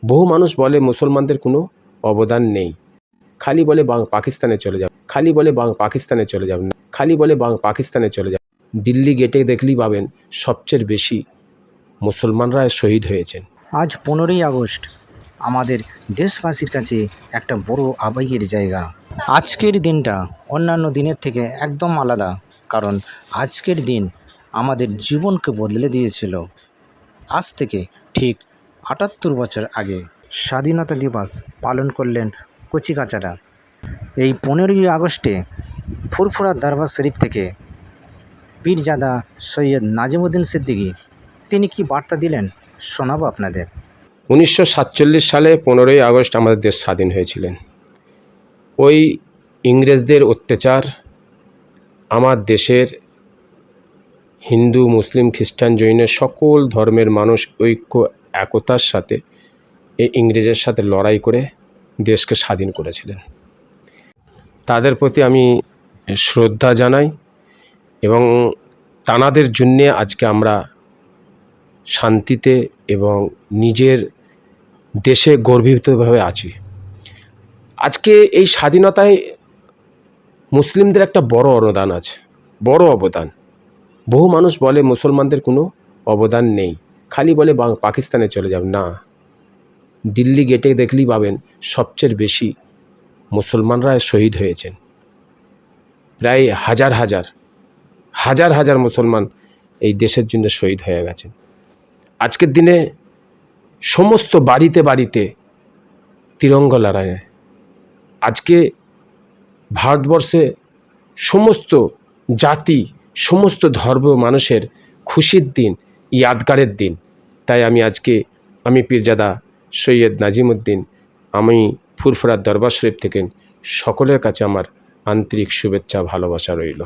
বহু মানুষ বলে মুসলমানদের কোনো অবদান নেই, খালি বলে পাকিস্তানে চলে যাবে, খালি বলে পাকিস্তানে চলে যাবেন, খালি বলে পাকিস্তানে চলে যাবেন। দিল্লি গেটে দেখলেই পাবেন সবচেয়ে বেশি মুসলমানরা শহীদ হয়েছেন। আজ 15ই আগস্ট আমাদের দেশবাসীর কাছে একটা বড় আবেগের জায়গা। আজকের দিনটা অন্যান্য দিনের থেকে একদম আলাদা, কারণ আজকের দিন আমাদের জীবনকে বদলে দিয়েছিল। আজ থেকে ঠিক 78 বছর আগে স্বাধীনতা দিবস পালন করলেন কচিকাঁচারা। এই 15ই আগস্টে ফুরফুরা দরবার শরীফ থেকে পীরজাদা সৈয়দ নাজিমুদ্দিন সিদ্দিকী তিনি কি বার্তা দিলেন শোনাবো আপনাদের। 1947 সালে 15ই আগস্ট আমাদের দেশ স্বাধীন হয়েছিলেন। ওই ইংরেজদের অত্যাচার আমার দেশের হিন্দু, মুসলিম, খ্রিস্টান, জৈন সকল ধর্মের মানুষ ঐক্য একতার সাথে এই ইংরেজের সাথে লড়াই করে দেশকে স্বাধীন করেছিলেন। তাদের প্রতি আমি শ্রদ্ধা জানাই এবং তানাদের জন্যে আজকে আমরা শান্তিতে এবং নিজের দেশে গর্বিতভাবে আছি। আজকে এই স্বাধীনতায় মুসলিমদের একটা বড় অবদান আছে, বড় অবদান। বহু মানুষ বলে মুসলমানদের কোনো অবদান নেই, খালি বলে পাকিস্তানে চলে যাবেন। না, দিল্লি গেটে দেখলেই পাবেন সবচেয়ে বেশি মুসলমানরা শহীদ হয়েছেন। প্রায় হাজার হাজার মুসলমান এই দেশের জন্য শহীদ হয়ে গেছেন। আজকের দিনে সমস্ত বাড়িতে বাড়িতে তিরঙ্গা লড়াই। আজকে ভারতবর্ষে সমস্ত জাতি, সমস্ত ধর্ম মানুষের খুশির দিন, ইয়াদগারের দিন। তাই আমি পীরজাদা সৈয়দ নাজিমুদ্দিন, আমি ফুরফুরা দরবার শরীফ থেকে সকলের কাছে আমার আন্তরিক শুভেচ্ছা, ভালোবাসা রইল।